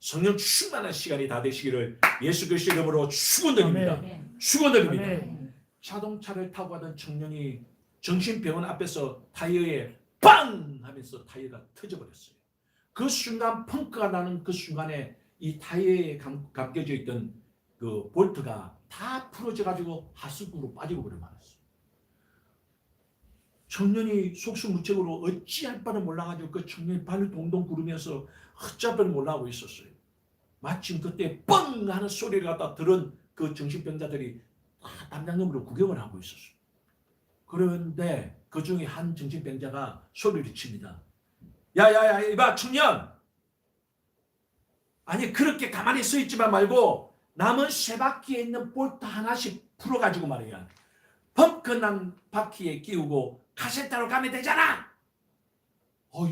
성령 충만한 시간이 다 되시기를 예수 그리스도 이름으로 축원드립니다. 아멘. 축원드립니다. 아멘. 자동차를 타고 가던 청년이 정신병원 앞에서 타이어에 빵 하면서 타이어가 터져버렸어요. 그 순간 펑크가 나는 그 순간에 이 타이어에 감겨져 있던 그 볼트가 다 풀어져 가지고 하수구로 빠지고 버려 말았어요. 청년이 속수무책으로 어찌할 바를 몰라가지고 그 청년이 발을 동동 구르면서 어찌할 바를 몰라하고 있었어요. 마침 그때 뻥 하는 소리를 갖다 들은 그 정신병자들이 다 담장님으로 구경을 하고 있었어요. 그런데 그 중에 한 정신병자가 소리를 칩니다. 야야야 이봐 청년, 아니 그렇게 가만히 서 있지만 말고 남은 세 바퀴에 있는 볼트 하나씩 풀어가지고 말이야 펑크난 바퀴에 끼우고 카센터로 가면 되잖아.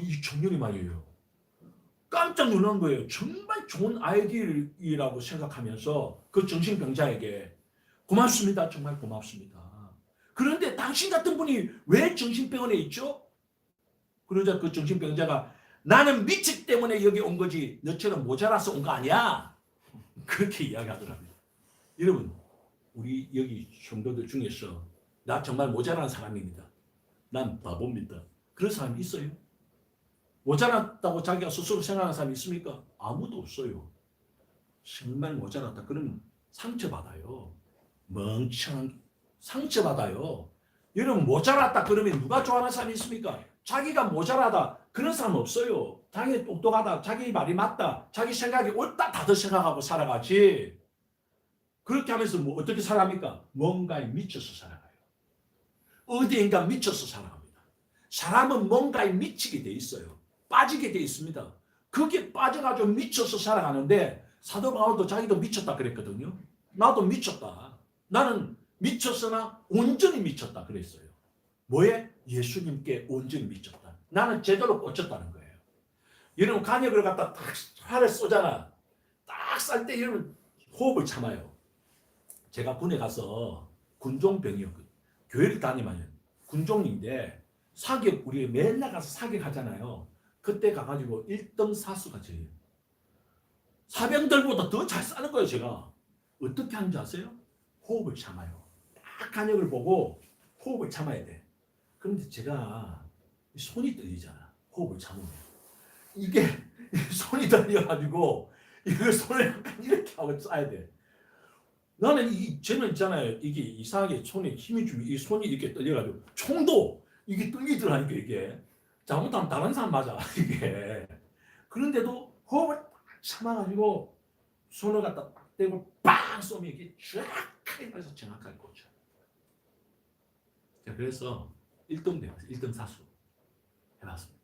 이 청년이 말이에요 깜짝 놀란 거예요. 정말 좋은 아이디어라고 생각하면서 그 정신병자에게 고맙습니다, 정말 고맙습니다. 그런데 당신 같은 분이 왜 정신병원에 있죠? 그러자 그 정신병자가 나는 미치 때문에 여기 온 거지 너처럼 모자라서 온 거 아니야. 그렇게 이야기하더라고요. 여러분, 우리 여기 성도들 중에서 나 정말 모자란 사람입니다, 난 바보입니다, 그런 사람이 있어요? 모자랐다고 자기가 스스로 생각하는 사람이 있습니까? 아무도 없어요. 정말 모자랐다 그러면 상처받아요. 멍청한 상처받아요. 여러분, 모자랐다 그러면 누가 좋아하는 사람이 있습니까? 자기가 모자라다 그런 사람 없어요. 자기 똑똑하다, 자기 말이 맞다, 자기 생각이 옳다 다들 생각하고 살아가지. 그렇게 하면서 뭐 어떻게 살아갑니까? 뭔가에 미쳐서 살아가요. 어디인가 미쳐서 살아갑니다. 사람은 뭔가에 미치게 돼 있어요. 빠지게 돼 있습니다. 그게 빠져가지고 미쳐서 살아가는데 사도 바울도 자기도 미쳤다 그랬거든요. 나도 미쳤다. 나는 미쳤으나 온전히 미쳤다 그랬어요. 뭐에? 예수님께 온전히 미쳤다. 나는 제대로 꽂혔다는 거예요. 여러분, 간역을 갖다 딱 활을 쏘잖아. 딱 쌀 때 여러분 호흡을 참아요. 제가 군에 가서 군종병이었거든요. 교회를 다니면 군종인데 사격, 우리 맨날 가서 사격하잖아요. 그때 가가지고 1등 사수가 저예요. 사병들보다 더 잘 싸는 거예요. 제가 어떻게 하는지 아세요? 호흡을 참아요. 딱 간역을 보고 호흡을 참아야 돼. 그런데 제가 손이 떨리잖아. 호흡을 참으면 이게 손이 떨려가지고 이걸 손을 약간 이렇게 하고 쏴야 돼. 나는 저는 있잖아요. 이게 이상하게 손에 힘이 주면 이 손이 이렇게 떨려가지고 총도 이게 떨리더라니까. 이게 잘못하면 다른 사람 맞아 이게. 그런데도 호흡을 딱 참아가지고 손을 갖다 딱 대고 빵 쏘면 이게 정확하게 해서 정확하게 꽂혀. 자, 그래서 1등 되었어요. 1등 사수 해봤습니다.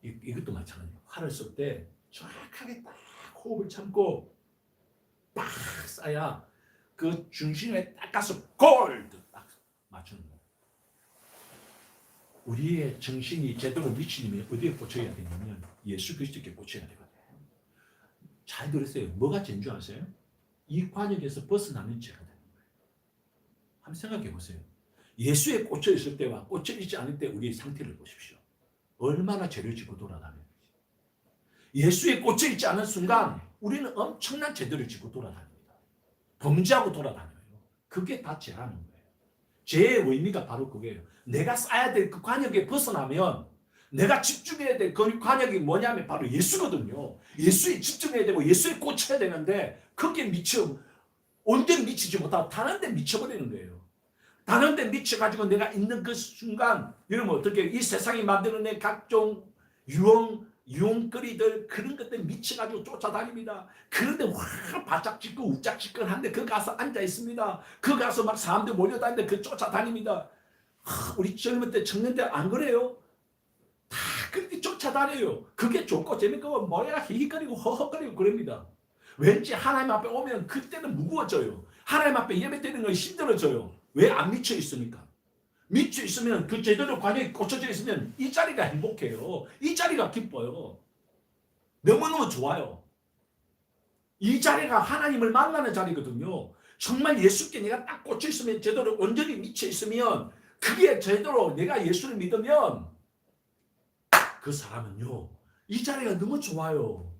이것도 마찬가지예요. 활을 쏠 때 정확하게 딱 호흡을 참고 팍 쏴야 그 중심에 딱 가서 골드 딱 맞추는 거예요. 우리의 정신이 제대로 미치려면 어디에 꽂혀야 되냐면 예수 그리스도께 꽂혀야 되거든요. 잘 들으세요. 뭐가 제일 줄 아세요? 이 관역에서 벗어나면 죄가 되는 거예요. 한번 생각해 보세요. 예수에 꽂혀 있을 때와 꽂혀 있지 않을 때 우리의 상태를 보십시오. 얼마나 죄를 지고 돌아다니는지. 예수에 꽂혀 있지 않은 순간 우리는 엄청난 죄들을 지고 돌아다닙니다. 범죄하고 돌아다녀요. 그게 다 죄라는 거예요. 죄의 의미가 바로 그거예요. 내가 쌓아야 될 그 관역에 벗어나면 내가 집중해야 될 그 관역이 뭐냐면 바로 예수거든요. 예수에 집중해야 되고 예수에 꽂혀야 되는데 거기에 온전히 미치지 못하고 다른 데 미쳐버리는 거예요. 다른 데 미쳐가지고 내가 있는 그 순간 여러분 어떻게 이 세상이 만들어낸 각종 유흥거리들 그런 것들 미쳐가지고 쫓아다닙니다. 그런데 확 바짝 짚고 우짝 짚고한데 그 가서 앉아 있습니다. 그 가서 막 사람들 몰려다니는데 그 쫓아다닙니다. 우리 젊을 때 청년 때 안 그래요? 다 그렇게 쫓아다녀요. 그게 좋고 재밌고 뭐야 히히거리고 허허거리고 그럽니다. 왠지 하나님 앞에 오면 그때는 무거워져요. 하나님 앞에 예배 드리는 건 힘들어져요. 왜 안 미쳐 있습니까? 미쳐 있으면 그 제대로 관역이 꽂혀져 있으면 이 자리가 행복해요. 이 자리가 기뻐요. 너무너무 좋아요. 이 자리가 하나님을 만나는 자리거든요. 정말 예수께 내가 딱 꽂혀 있으면 제대로 온전히 미쳐 있으면 그게 제대로 내가 예수를 믿으면 그 사람은요 이 자리가 너무 좋아요.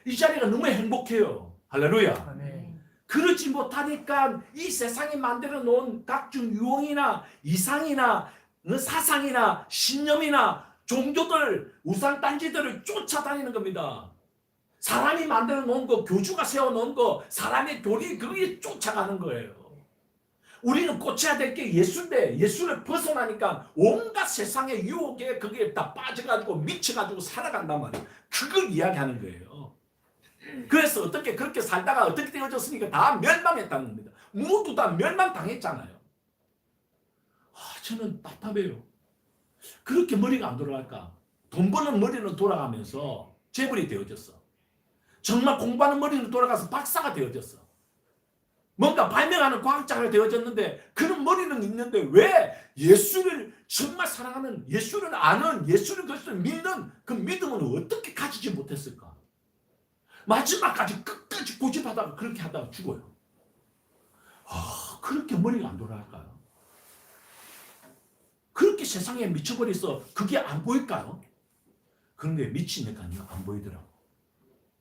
이 자리가 너무 행복해요. 할렐루야. 아멘. 그러지 못하니까 이 세상이 만들어 놓은 각종 유형이나 이상이나 사상이나 신념이나 종교들, 우상단지들을 쫓아다니는 겁니다. 사람이 만들어 놓은 거, 교주가 세워 놓은 거, 사람의 교리, 그게 쫓아가는 거예요. 우리는 꽂혀야 될 게 예수인데, 예수를 벗어나니까 온갖 세상의 유혹에 그게 다 빠져가지고 미쳐가지고 살아간단 말이에요. 그걸 이야기하는 거예요. 그래서 어떻게 그렇게 살다가 어떻게 되어졌으니까 다 멸망했다는 겁니다. 모두 다 멸망당했잖아요. 저는 답답해요. 그렇게 머리가 안 돌아갈까? 돈 버는 머리는 돌아가면서 재벌이 되어졌어. 정말 공부하는 머리는 돌아가서 박사가 되어졌어. 뭔가 발명하는 과학자가 되어졌는데 그런 머리는 있는데 왜 예수를 정말 사랑하는, 예수를 아는, 예수를 그리스도 믿는 그 믿음은 어떻게 가지지 못했을까? 마지막까지 끝까지 고집하다가 그렇게 하다가 죽어요. 그렇게 머리가 안 돌아갈까요? 그렇게 세상에 미쳐버려서 그게 안 보일까요? 그런데 미치니까요 안 보이더라고.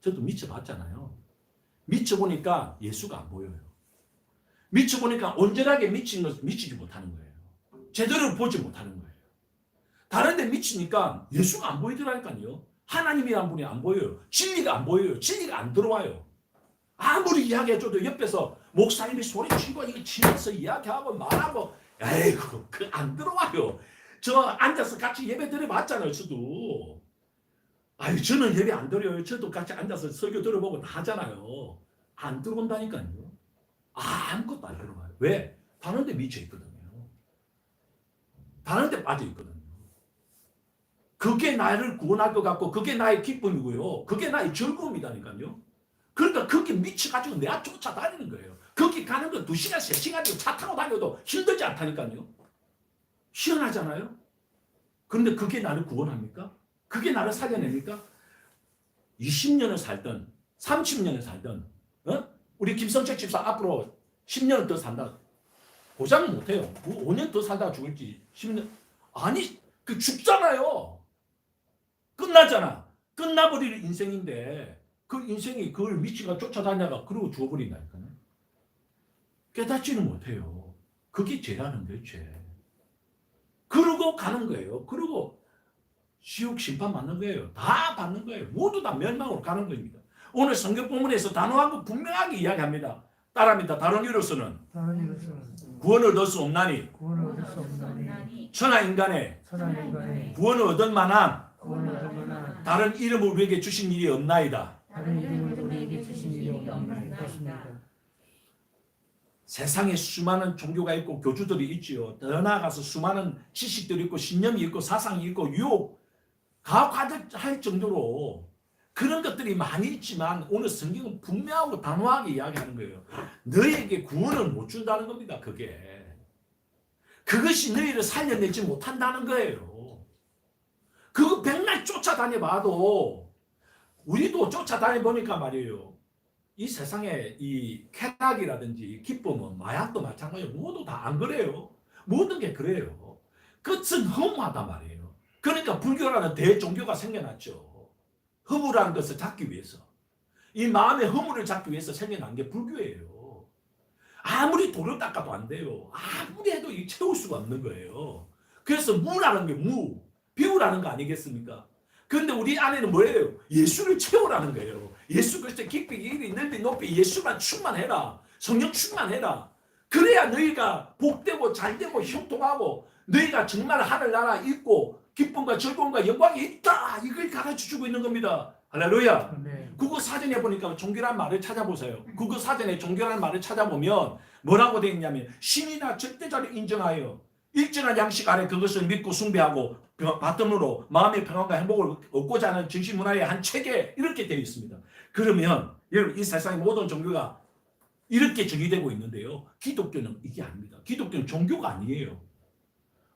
저도 미쳐봤잖아요. 미쳐보니까 예수가 안 보여요. 미쳐보니까 온전하게 미치지 못하는 거예요. 제대로 보지 못하는 거예요. 다른데 미치니까 예수가 안 보이더라니까요. 하나님이란 분이 안 보여요. 진리가 안 보여요. 진리가 안 들어와요. 아무리 이야기해줘도 옆에서 목사님이 소리치고 이거 치면서 이야기하고 말하고 에이구 그 안 들어와요. 저 앉아서 같이 예배 드려봤잖아요. 저도. 저는 예배 안 드려요. 저도 같이 앉아서 설교 들어보고 다 하잖아요. 안 들어온다니까요. 아무것도 안 들어가요. 왜? 다른 데 미쳐 있거든요. 다른 데 빠져 있거든요. 그게 나를 구원할 것 같고 그게 나의 기쁨이고요. 그게 나의 즐거움이다니까요. 그러니까 그게 미쳐가지고 내가 쫓아다니는 거예요. 거기 가는 거 2시간, 3시간이고 차 타고 다녀도 힘들지 않다니까요. 희한하잖아요. 그런데 그게 나를 구원합니까? 그게 나를 살려냅니까? 20년을 살든 30년을 살든 우리 김성책 집사 앞으로 10년을 더 산다. 보장은 못해요. 5년 더 살다가 죽을지 10년. 아니 그 죽잖아요. 끝나잖아. 끝나버릴 인생인데 그 인생이 그걸 미치가 쫓아다녀가 그러고 죽어버린다니까요. 깨닫지는 못해요. 그게 죄라는데 죄. 그러고 가는 거예요. 그러고 지옥 심판 받는 거예요. 다 받는 거예요. 모두 다 멸망으로 가는 겁니다. 오늘 성경 본문에서 단호하고 분명하게 이야기합니다. 따라합니다. 다른 이로서는 구원을 얻을 수 없나니 천하 인간의 구원을 얻을 만한 다른 이름을 우리에게 주신 일이 없나이다. 세상에 수많은 종교가 있고 교주들이 있지요. 더 나아가서 수많은 지식들이 있고 신념이 있고 사상이 있고 유혹 가혹할 정도로 그런 것들이 많이 있지만 오늘 성경은 분명하고 단호하게 이야기하는 거예요. 너에게 구원을 못 준다는 겁니다. 그것이 너희를 살려내지 못한다는 거예요. 그거 백날 쫓아다녀봐도 우리도 쫓아다녀보니까 말이에요. 이 세상에 이 쾌락이라든지 기쁨은 마약도 마찬가지예요. 모두 다 안 그래요. 모든 게 그래요. 끝은 허무하단 말이에요. 그러니까 불교라는 대종교가 생겨났죠. 허무라는 것을 잡기 위해서. 이 마음의 허무를 잡기 위해서 생겨난 게 불교예요. 아무리 돌을 닦아도 안 돼요. 아무리 해도 채울 수가 없는 거예요. 그래서 무라는 게 비우라는 거 아니겠습니까? 그런데 우리 안에는 뭐예요? 예수를 채우라는 거예요. 예수 그리스도의 깊이 길이 넓이 높이 예수만 충만해라. 성령 충만해라. 그래야 너희가 복되고 잘되고 형통하고 너희가 정말 하늘나라 있고 기쁨과 즐거움과 영광이 있다. 이걸 가르쳐주고 있는 겁니다. 할렐루야. 국어 사전에 보니까 종교란 말을 찾아보세요. 국어 사전에 종교란 말을 찾아보면 뭐라고 되어 있냐면 신이나 절대자를 인정하여 일정한 양식 아래 그것을 믿고 숭배하고 바텀으로 마음의 평안과 행복을 얻고자 하는 정신문화의 한 체계 이렇게 되어 있습니다. 그러면 여러분 이 세상의 모든 종교가 이렇게 정의되고 있는데요. 기독교는 이게 아닙니다. 기독교는 종교가 아니에요.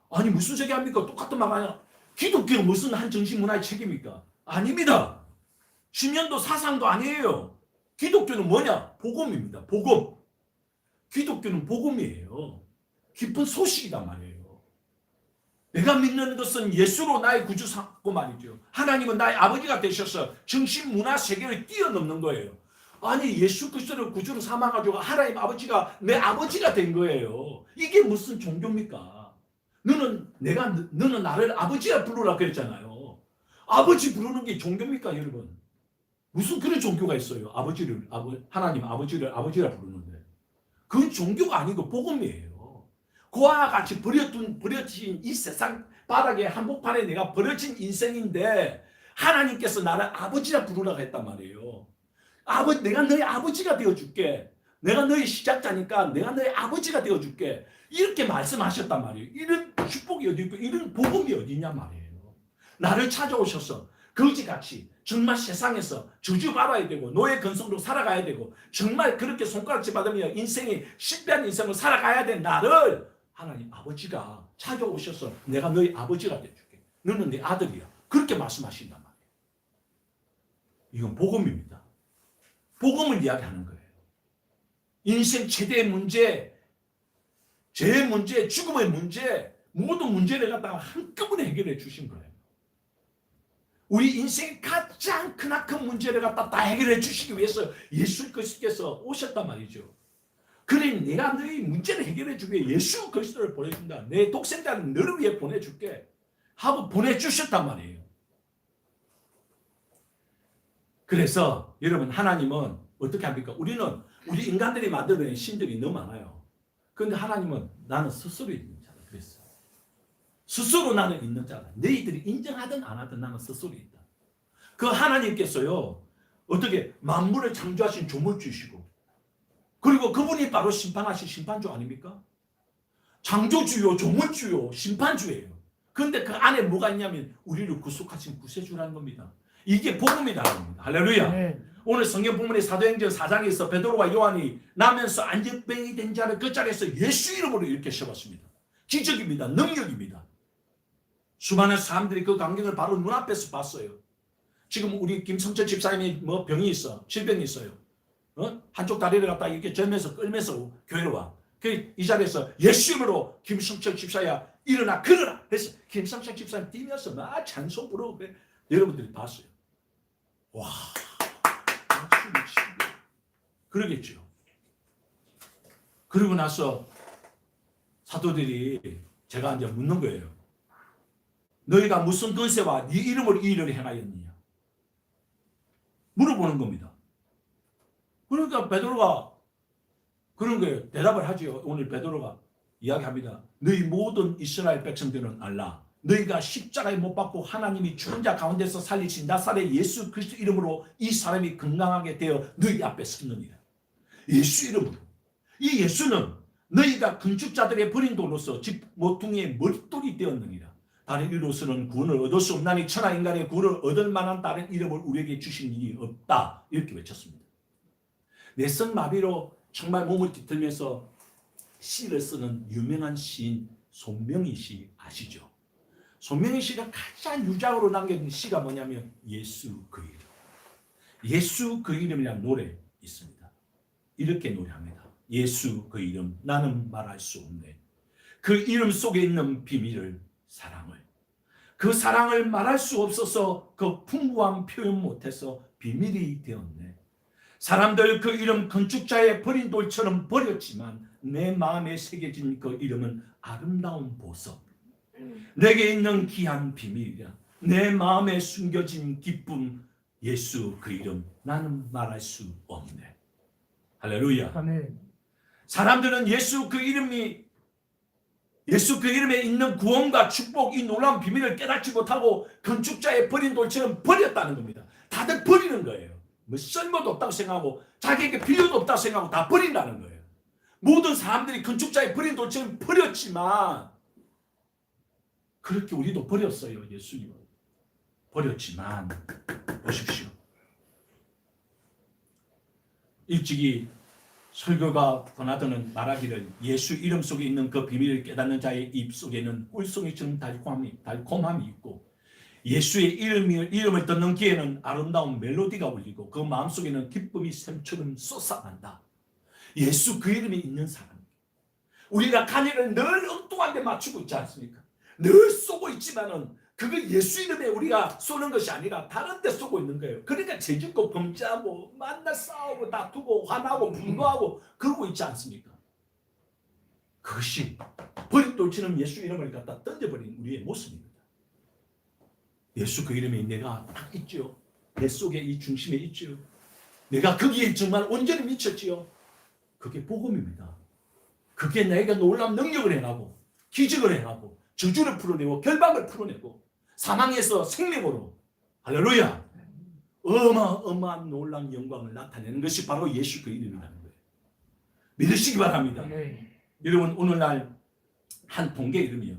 아니 무슨 세계합니까? 똑같은 말 아니야. 기독교는 무슨 한 정신문화의 체계입니까? 아닙니다. 신년도 사상도 아니에요. 기독교는 뭐냐? 복음입니다. 복음. 기독교는 복음이에요. 기쁜 소식이란 말이에요. 내가 믿는 것은 예수로 나의 구주 삼고 말이죠. 하나님은 나의 아버지가 되셔서 정신, 문화, 세계를 뛰어넘는 거예요. 아니 예수 그리스도를 구주로 삼아가지고 하나님 아버지가 내 아버지가 된 거예요. 이게 무슨 종교입니까? 너는 나를 아버지라 부르라 그랬잖아요. 아버지 부르는 게 종교입니까, 여러분? 무슨 그런 종교가 있어요? 하나님 아버지를 아버지라 부르는데. 그건 종교가 아니고 복음이에요. 그와 같이 버려진 이 세상 바닥에 한복판에 내가 버려진 인생인데 하나님께서 나를 아버지라 부르라고 했단 말이에요. 내가 너희 아버지가 되어줄게. 내가 너희 시작자니까 내가 너희 아버지가 되어줄게. 이렇게 말씀하셨단 말이에요. 이런 축복이 어디 있고 이런 복음이 어디냐 말이에요. 나를 찾아오셔서 거지같이 정말 세상에서 저주받아야 되고 노예 근성으로 살아가야 되고 정말 그렇게 손가락질 받으며 인생이 실패한 인생을 살아가야 된 나를 하나님 아버지가 찾아오셔서 내가 너희 아버지가 되어줄게. 너는 내 아들이야. 그렇게 말씀하신단 말이에요. 이건 복음입니다. 복음을 이야기하는 거예요. 인생 최대의 문제, 죄의 문제, 죽음의 문제, 모든 문제를 갖다가 한꺼번에 해결해 주신 거예요. 우리 인생의 가장 크나큰 문제를 갖다 다 해결해 주시기 위해서 예수 그리스도께서 오셨단 말이죠. 그래 내가 너희 문제를 해결해 주기 위해 예수 그리스도를 보내준다. 내 독생자는 너를 위해 보내줄게 하고 보내주셨단 말이에요. 그래서 여러분 하나님은 어떻게 합니까? 우리 인간들이 만들어낸 신들이 너무 많아요. 그런데 하나님은 나는 스스로 있는 자다 그랬어요. 스스로 나는 있는 자다. 너희들이 인정하든 안 하든 나는 스스로 있다. 그 하나님께서요 어떻게 만물을 창조하신 조물주시고 그리고 그분이 바로 심판하신 심판주 아닙니까? 창조주요, 조물주요, 심판주예요. 그런데 그 안에 뭐가 있냐면 우리를 구속하신 구세주라는 겁니다. 이게 복음이라는 겁니다. 할렐루야. 네. 오늘 성경 본문의 사도행전 4장에서 베드로와 요한이 나면서 안전병이 된 자를 그 자리에서 예수 이름으로 이렇게 세웠습니다. 기적입니다. 능력입니다. 수많은 사람들이 그 광경을 바로 눈앞에서 봤어요. 지금 우리 김성철 집사님이 병이 있어. 질병이 있어요. 한쪽 다리를 갖다 이렇게 절면서 끌면서 교회로 와. 이 자리에서 예수 이름으로 김성철 집사야 일어나 걸어라 해서 김성철 집사님 뛰면서 막 찬송 부르고 여러분들이 봤어요. 와, 그러겠죠. 그러고 나서 사도들이 제가 이제 묻는 거예요. 너희가 무슨 권세와 네 이름으로 이 일을 행하였느냐? 물어보는 겁니다. 그러니까 베드로가 그런 거예요. 대답을 하죠. 오늘 베드로가 이야기합니다. 너희 모든 이스라엘 백성들은 알라. 너희가 십자가에 못 박고 하나님이 죽은 자 가운데서 살리신 나사렛 예수 그리스도 이름으로 이 사람이 건강하게 되어 너희 앞에 섰느니라. 예수 이름으로. 이 예수는 너희가 건축자들의 버린 돌로서 집 모퉁이의 머릿돌이 되었느니라. 다른 이로서는 구원을 얻을 수 없나니 천하 인간의 구원을 얻을 만한 다른 이름을 우리에게 주신 일이 없다. 이렇게 외쳤습니다. 뇌성 마비로 정말 몸을 뒤틀면서 시를 쓰는 유명한 시인 손명희 씨 아시죠? 손명희 씨가 가장 유작으로 남긴 시가 뭐냐면 예수 그 이름. 예수 그 이름이라는 노래 있습니다. 이렇게 노래합니다. 예수 그 이름 나는 말할 수 없네. 그 이름 속에 있는 비밀을 사랑을. 그 사랑을 말할 수 없어서 그 풍부한 표현 못해서 비밀이 되었네. 사람들 그 이름 건축자의 버린 돌처럼 버렸지만 내 마음에 새겨진 그 이름은 아름다운 보석. 내게 있는 귀한 비밀이야. 내 마음에 숨겨진 기쁨 예수 그 이름 나는 말할 수 없네. 할렐루야. 아멘. 사람들은 예수 그 이름에 있는 구원과 축복 이 놀라운 비밀을 깨닫지 못하고 건축자의 버린 돌처럼 버렸다는 겁니다. 다들 버리는 거예요. 뭐 쓸모도 없다고 생각하고 자기에게 필요도 없다고 생각하고 다 버린다는 거예요. 모든 사람들이 건축자의 버린 돌처럼 버렸지만 그렇게 우리도 버렸어요. 예수님은 버렸지만 보십시오. 일찍이 설교가 권하더는 말하기를 예수 이름 속에 있는 그 비밀을 깨닫는 자의 입 속에는 꿀송이처럼 달콤함이 있고 예수의 이름을 듣는 귀에는 아름다운 멜로디가 울리고 그 마음속에는 기쁨이 샘처럼 솟아난다. 예수 그 이름이 있는 사람. 우리가 간이를 늘 엉뚱한 데 맞추고 있지 않습니까? 늘 쏘고 있지만은 그거 예수 이름에 우리가 쏘는 것이 아니라 다른 데 쏘고 있는 거예요. 그러니까 죄짓고 범죄하고 만나 싸우고 다투고 화나고 분노하고 그러고 있지 않습니까? 그것이 버릿돌처럼 예수 이름을 갖다 던져버린 우리의 모습입니다. 예수 그 이름에 내가 딱 있죠. 내 속에 이 중심에 있죠. 내가 거기에 정말 온전히 미쳤지요. 그게 복음입니다. 그게 내가 놀라운 능력을 행하고 기적을 행하고 저주를 풀어내고 결박을 풀어내고 사망에서 생명으로 할렐루야 어마어마한 놀라운 영광을 나타내는 것이 바로 예수 그 이름이라는 거예요. 믿으시기 바랍니다. 여러분 오늘날 한 동계 이름이요.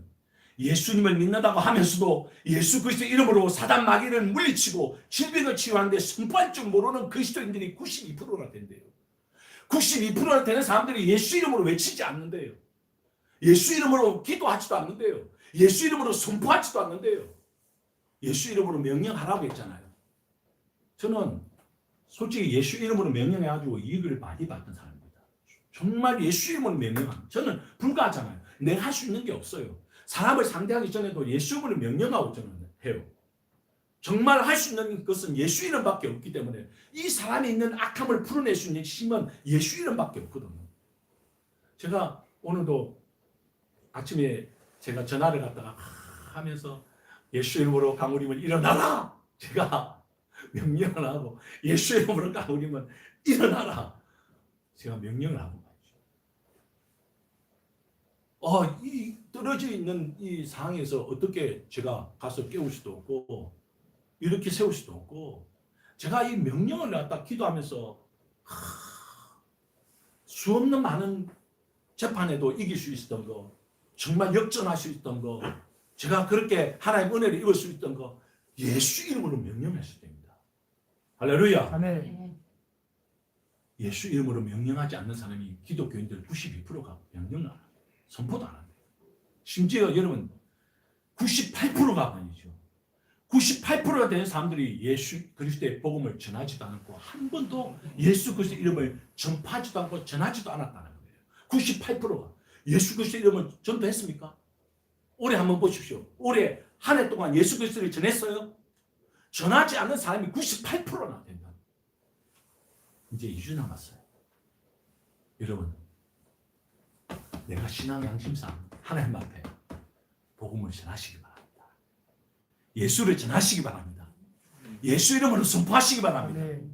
예수님을 믿는다고 하면서도 예수 그리스도의 이름으로 사단 마귀를 물리치고 질병을 치유하는데 선포할 줄 모르는 그리스도인들이 92%나 된대요. 92%나 되는 사람들이 예수 이름으로 외치지 않는데요. 예수 이름으로 기도하지도 않는데요. 예수 이름으로 선포하지도 않는데요. 예수 이름으로 명령하라고 했잖아요. 저는 솔직히 예수 이름으로 명령해가지고 이익을 많이 받던 사람입니다. 정말 예수 이름으로 명령합니다. 저는 불가하잖아요. 내가 할 수 있는 게 없어요. 사람을 상대하기 전에도 예수 이름으로 명령하고 저는 해요. 정말 할 수 있는 것은 예수 이름밖에 없기 때문에 이 사람이 있는 악함을 풀어낼 수 있는 힘은 예수 이름밖에 없거든요. 제가 오늘도 아침에 제가 전화를 갖다가 하면서 예수 이름으로 강우림은 일어나라! 제가 명령을 하고 예수 이름으로 강우림은 일어나라! 제가 명령을 하고 이 떨어져 있는 이 상황에서 어떻게 제가 가서 깨울 수도 없고 이렇게 세울 수도 없고 제가 이 명령을 갖다 기도하면서 수없는 많은 재판에도 이길 수 있었던 거 정말 역전할 수 있던 거 제가 그렇게 하나님의 은혜를 입을 수 있던 거 예수 이름으로 명령했을 때입니다. 할렐루야. 아멘. 예수 이름으로 명령하지 않는 사람이 기독교인들 92%가 명령을 안 합니다. 선포도 안 합니다. 심지어 여러분 98%가 아니죠. 98%가 되는 사람들이 예수 그리스도의 복음을 전하지도 않고 한 번도 예수 그리스도의 이름을 전파하지도 않고 전하지도 않았다는 거예요. 98%가 예수 그리스도의 이름을 전도했습니까? 올해 한번 보십시오. 올해 한 해 동안 예수 그리스도를 전했어요? 전하지 않는 사람이 98%나 된다. 이제 2주 남았어요. 여러분 내가 신앙 양심상 하나님 앞에 복음을 전하시기 바랍니다. 예수를 전하시기 바랍니다. 예수 이름으로 선포하시기 바랍니다.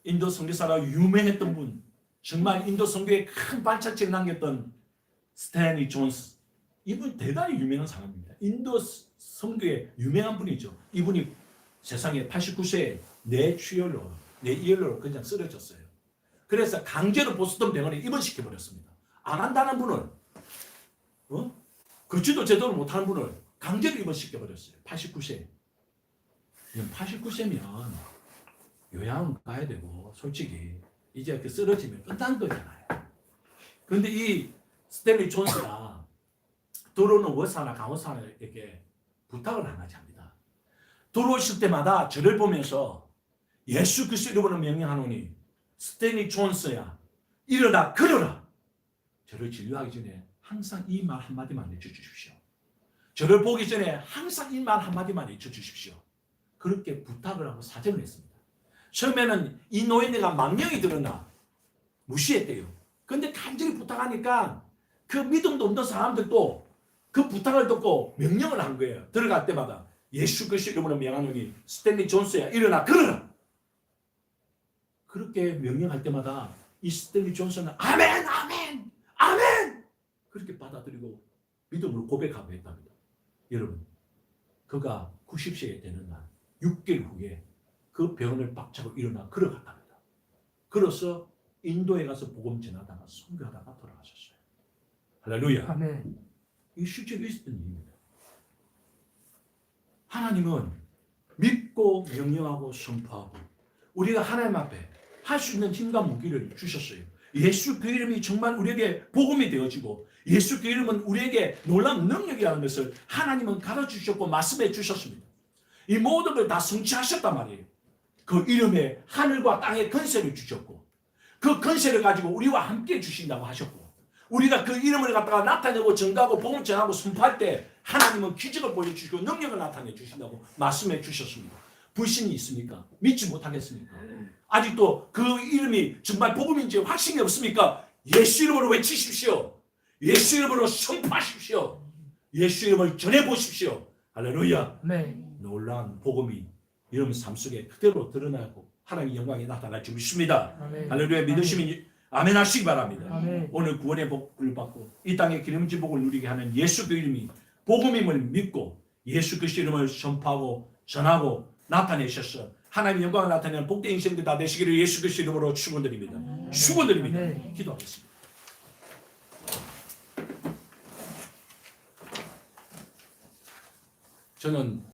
인도 선교사로 유명했던 분, 정말 인도 선교에 큰 발자취를 남겼던 스탠리 존스, 이분 대단히 유명한 사람입니다. 인도 선교에 유명한 분이죠. 이분이 세상에 89세에 뇌이열로 그냥 쓰러졌어요. 그래서 강제로 보스턴 병원에 입원시켜버렸습니다. 안 한다는 분을 걷지도 제대로 못하는 분을 강제로 입원시켜버렸어요. 89세. 89세면 요양은 가야 되고 솔직히 이제 그 쓰러지면 끝난 거잖아요. 그런데 이 스탠리 존스가 들어오는 의사나 간호사에게 부탁을 한 가지 합니다. 들어오실 때마다 저를 보면서 예수 그리스도 이름으로 명령하노니 스탠리 존스야 일어나 걸어라. 저를 진료하기 전에 항상 이 말 한마디만 해주십시오. 저를 보기 전에 항상 이 말 한마디만 해주십시오. 그렇게 부탁을 하고 사정을 했습니다. 처음에는 이 노인네가 망령이 들었나 무시했대요. 그런데 간절히 부탁하니까 그 믿음도 없는 사람들도 그 부탁을 듣고 명령을 한 거예요. 들어갈 때마다 예수 그리스도 이름으로 명하노니 스탠리 존스야 일어나 걸어라. 그렇게 명령할 때마다 이 스탠리 존스는 아멘 아멘 아멘 그렇게 받아들이고 믿음으로 고백하고 했답니다. 여러분 그가 90세가 되는 날 6개월 후에 그 병원을 박차고 일어나 걸어갔답니다. 걸어서 인도에 가서 복음 전하다가 선교하다가 돌아가셨어요. 할렐루야. 아멘. 이 실제로 있었던 일입니다. 하나님은 믿고 명령하고 선포하고 우리가 하나님 앞에 할 수 있는 힘과 무기를 주셨어요. 예수 그 이름이 정말 우리에게 복음이 되어지고 예수 그 이름은 우리에게 놀라운 능력이라는 것을 하나님은 가르쳐주셨고 말씀해 주셨습니다. 이 모든 걸 다 성취하셨단 말이에요. 그 이름에 하늘과 땅의 권세를 주셨고 그 권세를 가지고 우리와 함께 주신다고 하셨고 우리가 그 이름을 갖다가 나타내고 전가하고 복음 전하고 선포할 때 하나님은 기적을 보여주시고 능력을 나타내 주신다고 말씀해 주셨습니다. 불신이 있습니까? 믿지 못하겠습니까? 아직도 그 이름이 정말 복음인지 확신이 없습니까? 예수 이름으로 외치십시오. 예수 이름으로 선포하십시오. 예수 이름을 전해보십시오. 할렐루야. 네. 놀라운 복음이 여러분 삶 속에 그대로 드러나고 하나님의 영광이 나타날 줄 믿습니다. 아멘. 할렐루야. 믿으시면 아멘 하시기 바랍니다. 아멘. 오늘 구원의 복을 받고 이 땅의 기름진 복을 누리게 하는 예수 그 이름이 복음임을 믿고 예수 그리스도 이름을 선포하고 전하고 나타내셔서 하나님의 영광을 나타내는 복된 인생들 다 되시기를 예수 그리스도 이름으로 축원드립니다. 축원드립니다. 아멘. 기도하겠습니다. 저는